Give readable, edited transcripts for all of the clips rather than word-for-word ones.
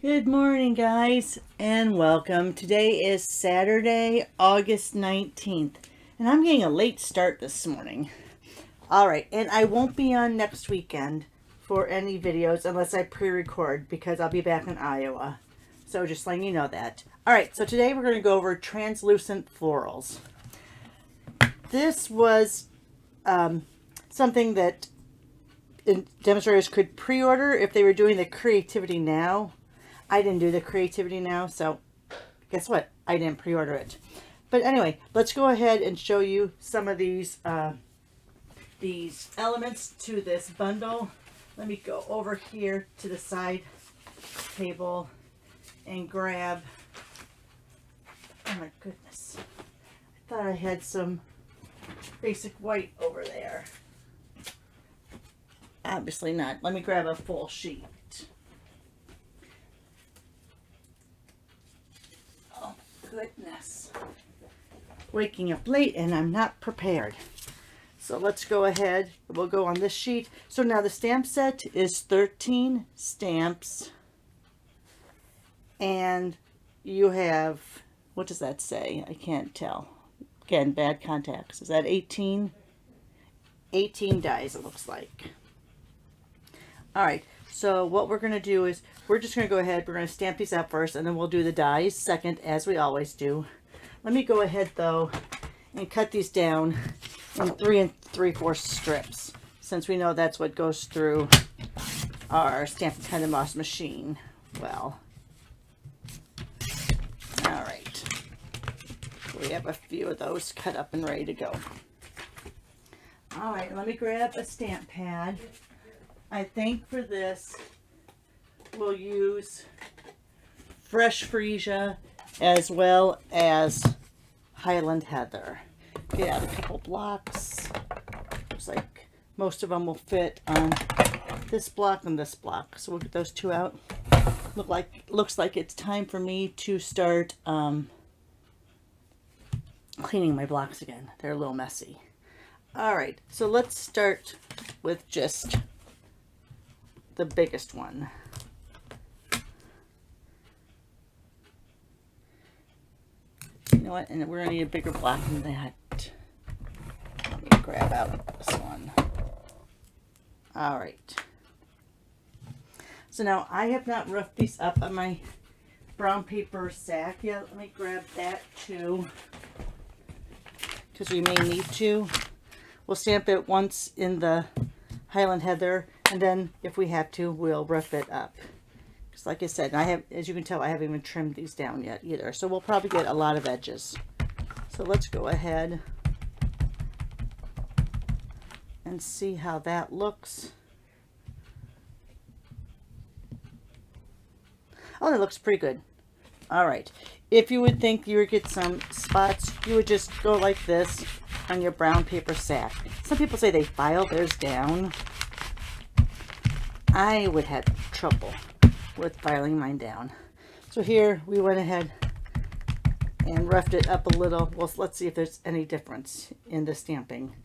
Good morning, guys, and welcome. Today is Saturday, August 19th, and I'm getting a late start this morning. All right, and I won't be on next weekend for any videos unless I pre-record because I'll be back in Iowa. So just letting you know that. All right, so today we're going to go over Translucent Florals. This was something that demonstrators could pre-order if they were doing the Creativity Now. I didn't do the Creativity Now, so guess what? I didn't pre-order it. But anyway, let's go ahead and show you some of these elements to this bundle. Let me go over here to the side table and grab, oh my goodness, I thought I had some basic white over there. Obviously not. Let me grab a full sheet. Goodness. Waking up late and I'm not prepared. So let's go ahead. We'll go on this sheet. So now the stamp set is 13 stamps. And you have, what does that say? I can't tell. Again, bad contacts. Is that 18? 18 dies, it looks like. All right. So what we're going to do is we're just going to go ahead. We're going to stamp these out first, and then we'll do the dies second, as we always do. Let me go ahead, though, and cut these down in 3 3/4 strips, since we know that's what goes through our Stampin' Pen and Moss machine. Well, all right. We have a few of those cut up and ready to go. All right, let me grab a stamp pad. I think for this, we'll use Fresh Freesia as well as Highland Heather. Get out a couple blocks. Looks like most of them will fit on this block and this block. So we'll get those two out. Looks like it's time for me to start cleaning my blocks again. They're a little messy. All right, so let's start with just the biggest one. You know what? And we're gonna need a bigger block than that. Let me grab out this one. All right. So now I have not roughed these up on my brown paper sack yet. Let me grab that too, because we may need to. We'll stamp it once in the Highland Heather, and then if we have to, we'll rough it up. Just like I said, I have, as you can tell, I haven't even trimmed these down yet either. So we'll probably get a lot of edges. So let's go ahead and see how that looks. Oh, that looks pretty good. All right. If you would think you would get some spots, you would just go like this on your brown paper sack. Some people say they file theirs down. I would have trouble with filing mine down. So here we went ahead and roughed it up a little. Well, let's see if there's any difference in the stamping.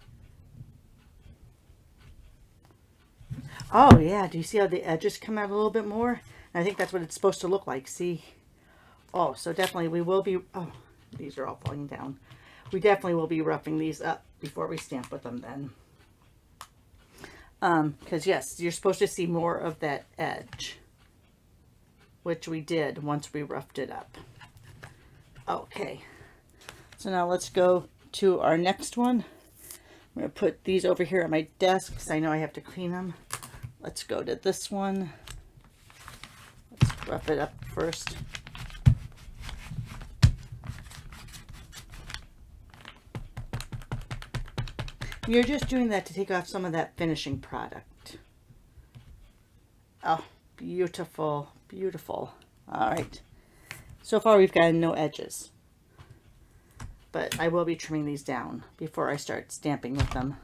Oh yeah, do you see how the edges come out a little bit more? And I think that's what it's supposed to look like. See? Oh, so definitely we will be, oh, these are all falling down. We definitely will be roughing these up before we stamp with them then. Because yes, you're supposed to see more of that edge, which we did once we roughed it up. Okay, so now let's go to our next one. I'm going to put these over here at my desk because I know I have to clean them. Let's go to this one. Let's rough it up first. You're just doing that to take off some of that finishing product. Oh, beautiful, beautiful. All right. So far we've got no edges, but I will be trimming these down before I start stamping with them.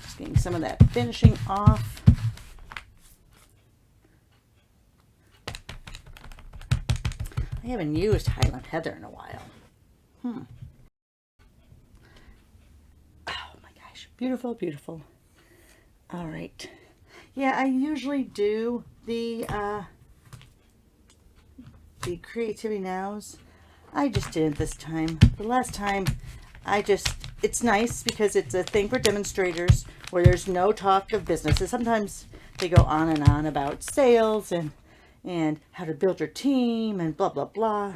Just getting some of that finishing off. I haven't used Highland Heather in a while. Oh my gosh. Beautiful, beautiful. All right. Yeah, I usually do the Creativity Nows. I just didn't this time. The last time, it's nice because it's a thing for demonstrators where there's no talk of businesses. Sometimes they go on and on about sales and how to build your team and blah, blah, blah.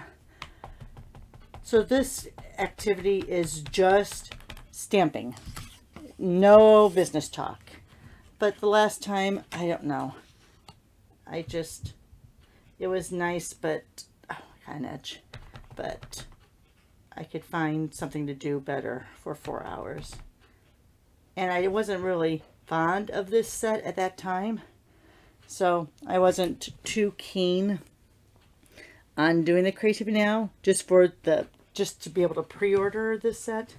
So this activity is just stamping. No business talk. But the last time, I don't know. It was nice, but I got an edge. But I could find something to do better for 4 hours. And I wasn't really fond of this set at that time. So I wasn't too keen on doing the Creativity Now just to be able to pre-order this set.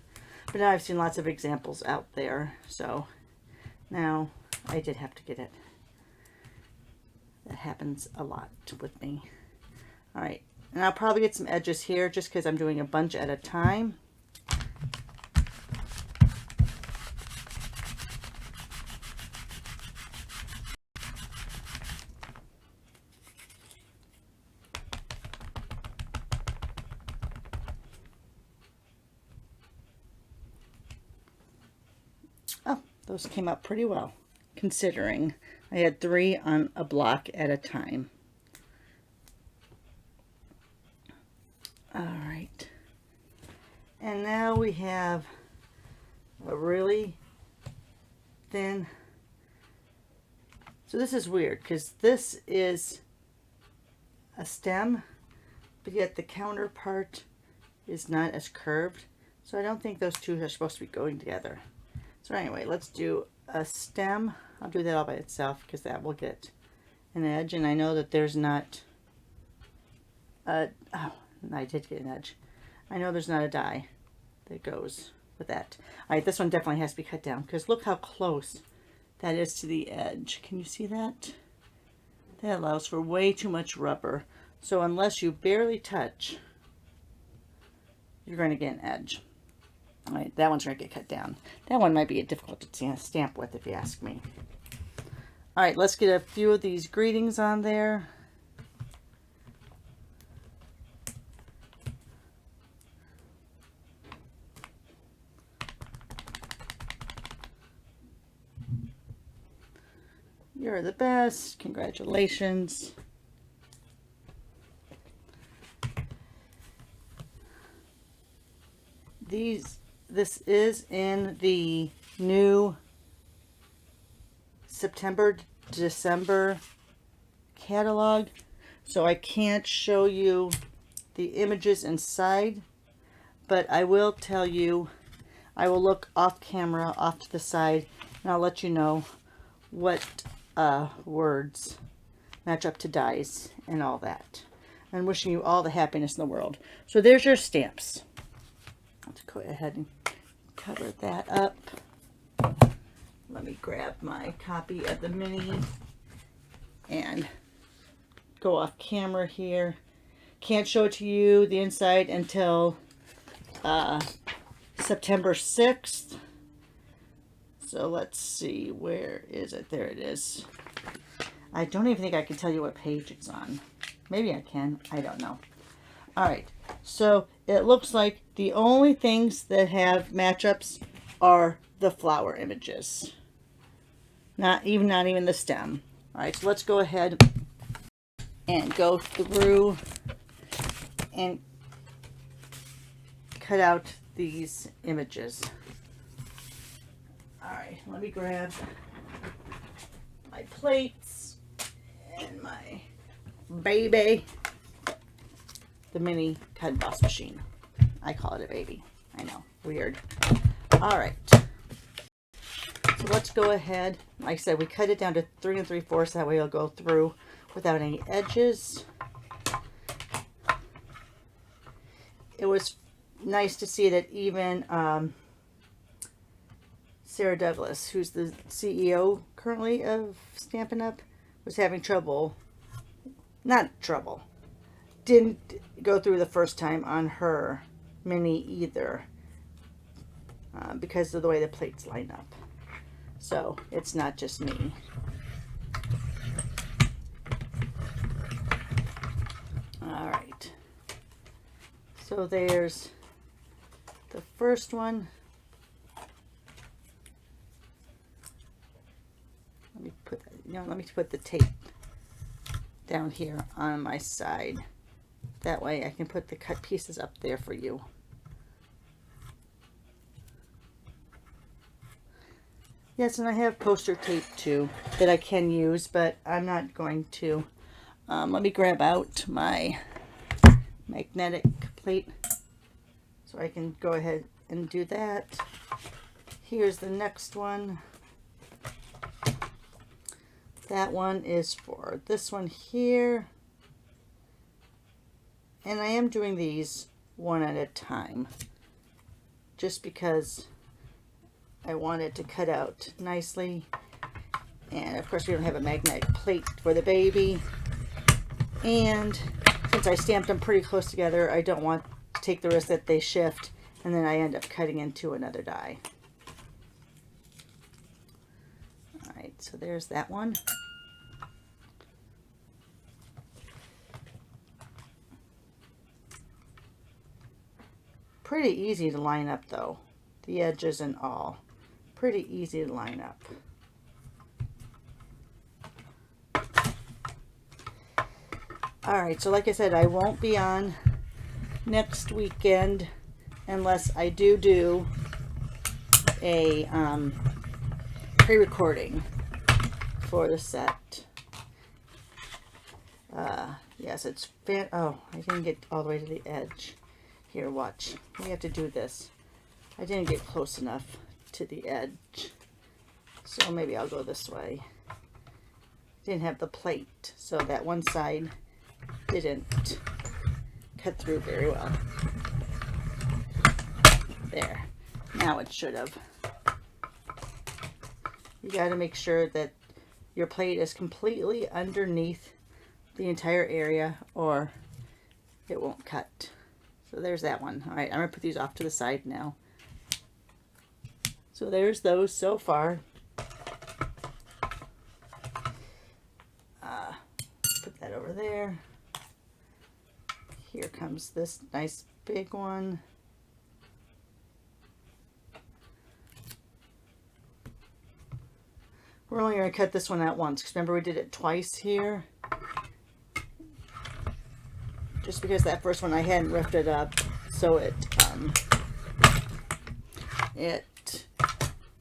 But now I've seen lots of examples out there. So now I did have to get it. That happens a lot with me. All right. And I'll probably get some edges here just because I'm doing a bunch at a time. Oh, those came out pretty well, considering I had 3 on a block at a time. All right. And now we have a really thin. So this is weird because this is a stem, but yet the counterpart is not as curved. So I don't think those two are supposed to be going together. So anyway, let's do a stem. I'll do that all by itself because that will get an edge. And I know that there's not a, oh, I did get an edge. I know there's not a die that goes with that. All right, this one definitely has to be cut down because look how close that is to the edge. Can you see that? That allows for way too much rubber. So unless you barely touch, you're going to get an edge. All right, that one's going to get cut down. That one might be difficult to stamp with if you ask me. All right, let's get a few of these greetings on there. You're the best. Congratulations. This is in the new September, December catalog. So I can't show you the images inside, but I will tell you, I will look off camera, off to the side, and I'll let you know what words match up to dies and all that. I'm wishing you all the happiness in the world. So there's your stamps. Let's go ahead and cover that up. Let me grab my copy of the mini and go off camera here. Can't show it to you, the inside, until September 6th. So let's see, where is it? There it is. I don't even think I can tell you what page it's on. Maybe I can. I don't know. All right. So it looks like the only things that have matchups are the flower images. Not even the stem. All right. So let's go ahead and go through and cut out these images. All right. Let me grab my plates and my baby. The mini cut boss machine. I call it a baby. I know, weird. All right. So let's go ahead. Like I said, we cut it down to 3 3/4. That way it'll go through without any edges. It was nice to see that even Sarah Douglas, who's the CEO currently of Stampin' Up, was having trouble. Not trouble. Didn't go through the first time on her mini either because of the way the plates line up. So it's not just me. All right. So there's the first one. Let me put the tape down here on my side. That way I can put the cut pieces up there for you. Yes, and I have poster tape too that I can use, but I'm not going to. Let me grab out my magnetic plate so I can go ahead and do that. Here's the next one. That one is for this one here. And I am doing these one at a time just because I want it to cut out nicely. And of course we don't have a magnetic plate for the baby. And since I stamped them pretty close together, I don't want to take the risk that they shift and then I end up cutting into another die. Alright, so there's that one. Pretty easy to line up though, the edges and all. Pretty easy to line up. Alright, so like I said, I won't be on next weekend unless I do a pre-recording for the set. Yes, it's oh, I didn't get all the way to the edge. Here, watch. We have to do this. I didn't get close enough to the edge, so maybe I'll go this way. Didn't have the plate, so that one side didn't cut through very well. There. Now it should have. You got to make sure that your plate is completely underneath the entire area or it won't cut. So there's that one. All right, I'm going to put these off to the side now. So there's those so far. Put that over there. Here comes this nice big one. We're only going to cut this one out once because remember we did it twice here. Just because that first one I hadn't ripped it up, so it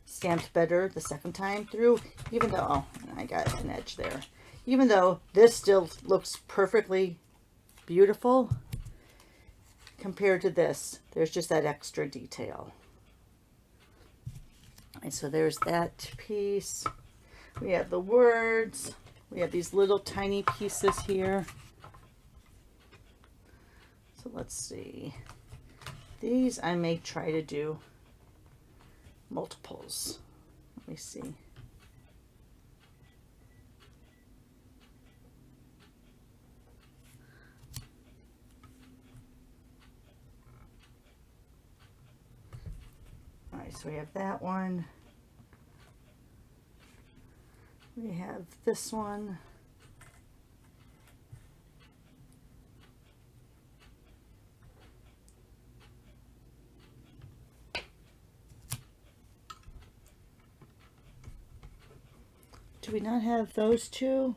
stamped better the second time through, even though, oh, I got an edge there. Even though this still looks perfectly beautiful, compared to this, there's just that extra detail. And so there's that piece. We have the words. We have these little tiny pieces here. So let's see. These I may try to do multiples. Let me see. All right, so we have that one. We have this one. Do we not have those two?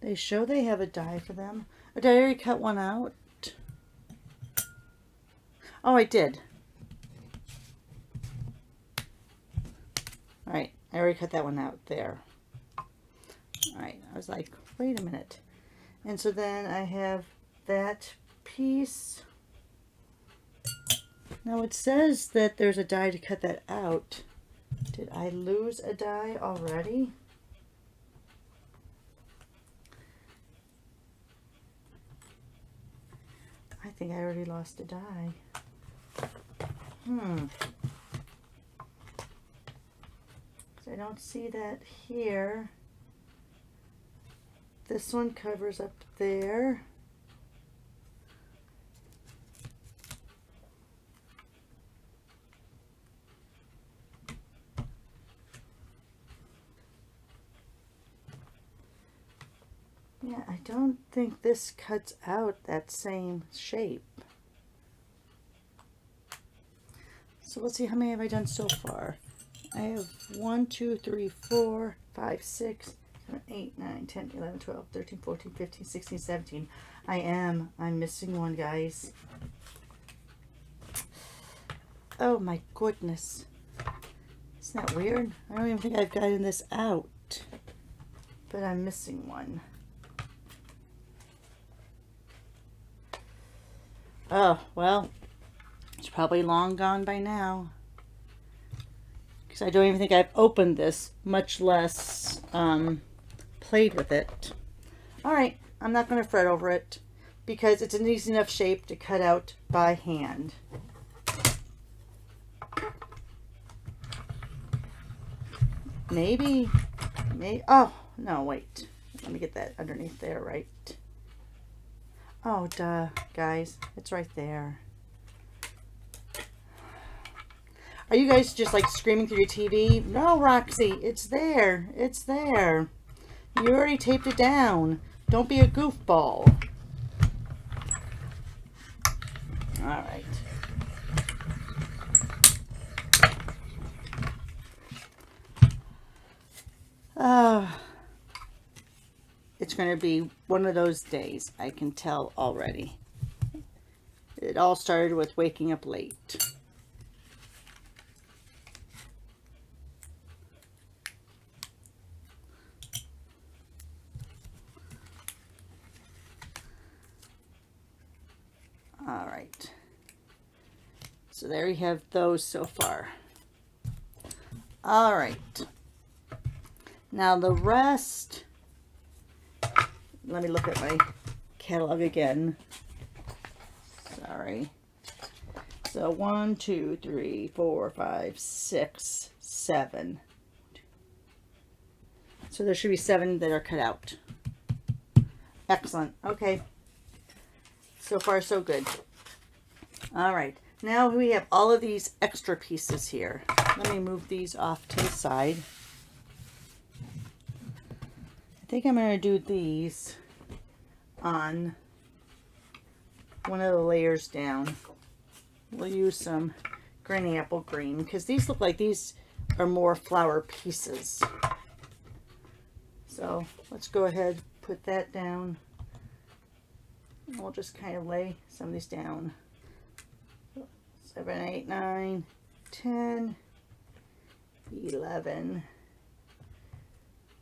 They show they have a die for them. Or did I already cut one out? Oh, I did. Alright, I already cut that one out there. Alright, I was like, wait a minute. And so then I have that piece. Now it says that there's a die to cut that out. Did I lose a die already? I think I already lost a die. So I don't see that here. This one covers up there. Yeah, I don't think this cuts out that same shape. So let's see, how many have I done so far? I have 1, 2, 3, 4, 5, 6, 7, 8, 9, 10, 11, 12, 13, 14, 15, 16, 17. I'm missing one, guys. Oh my goodness. Isn't that weird? I don't even think I've gotten this out. But I'm missing one. Oh, well, it's probably long gone by now. Because I don't even think I've opened this, much less played with it. Alright, I'm not going to fret over it because it's an easy enough shape to cut out by hand. Maybe, oh, no, wait. Let me get that underneath there, right? Oh, duh, guys, it's right there. Are you guys just like screaming through your TV? No, Roxy, it's there. It's there. You already taped it down. Don't be a goofball. All right. It's going to be one of those days. I can tell already. It all started with waking up late. All right. So there you have those so far. All right. Now the rest, let me look at my catalog again. Sorry. So 1, 2, 3, 4, 5, 6, 7. So there should be 7 that are cut out. Excellent. Okay. So far, so good. All right. Now we have all of these extra pieces here. Let me move these off to the side. I think I'm going to do these on one of the layers down. We'll use some granny apple green because these look like these are more flower pieces. So let's go ahead, put that down. And we'll just kind of lay some of these down. 7, 8, 9, 10, 11,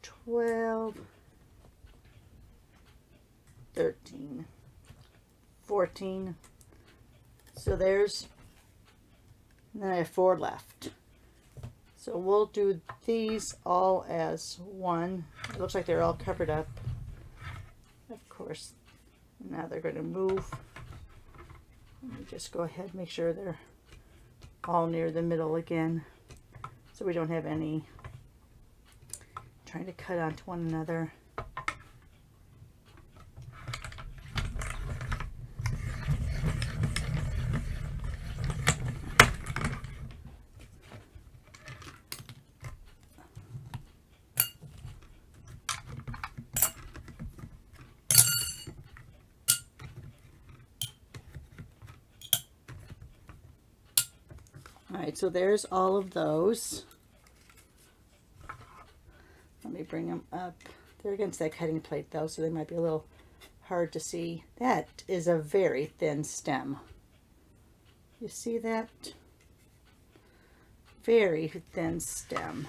12, 13, 14. So there's, and then I have 4 left. So we'll do these all as one. It looks like they're all covered up. Of course, now they're going to move. Let me just go ahead and make sure they're all near the middle again, so we don't have any trying to cut onto one another. Alright, so there's all of those. Let me bring them up. They're against that cutting plate though, so they might be a little hard to see. That is a very thin stem. You see that? Very thin stem.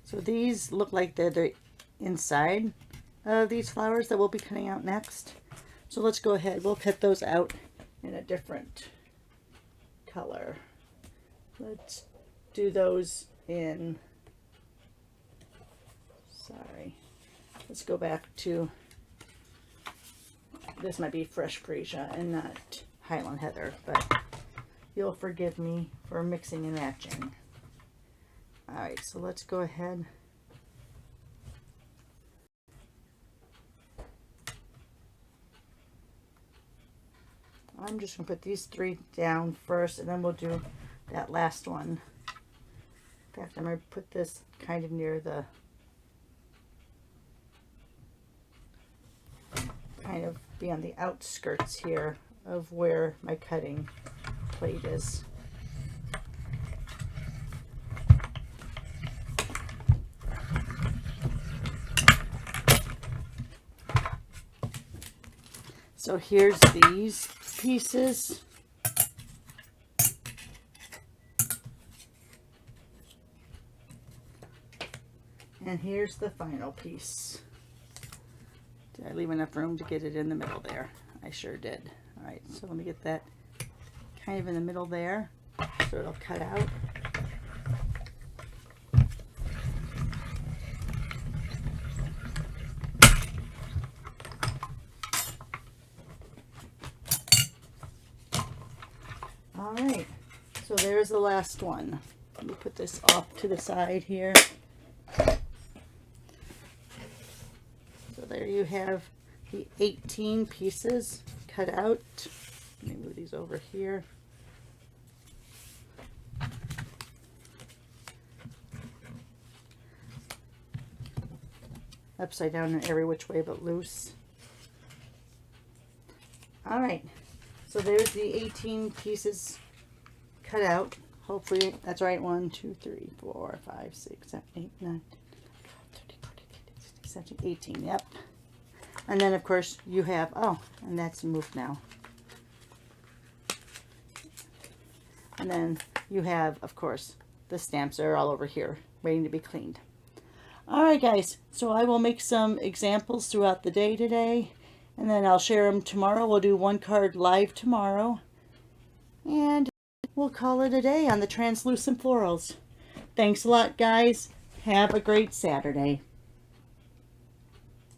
So these look like they're the inside of these flowers that we'll be cutting out next. So let's go ahead. We'll cut those out in a different color. Let's do those in, sorry, let's go back to, this might be Fresh Freesia and not Highland Heather, but you'll forgive me for mixing and matching. Alright, so let's go ahead. I'm just going to put these 3 down first, and then we'll do that last one. In fact, I'm going to put this kind of near the, kind of be on the outskirts here of where my cutting plate is. So here's these pieces. And here's the final piece. Did I leave enough room to get it in the middle there? I sure did. All right, so let me get that kind of in the middle there so it'll cut out. All right, so there's the last one. Let me put this off to the side here. So there you have the 18 pieces cut out. Let me move these over here. Upside down in every which way but loose. All right, so there's the 18 pieces cut out. Hopefully that's right. 1, 2, 3, 4, 5, 6, 7, 8, 9, 10, 17, 18. Yep. And then of course you have, oh, and that's moved now. And then you have, of course, the stamps are all over here waiting to be cleaned. All right, guys, so I will make some examples throughout the day today, and then I'll share them tomorrow. We'll do one card live tomorrow, and we'll call it a day on the Translucent Florals. Thanks a lot, guys. Have a great Saturday.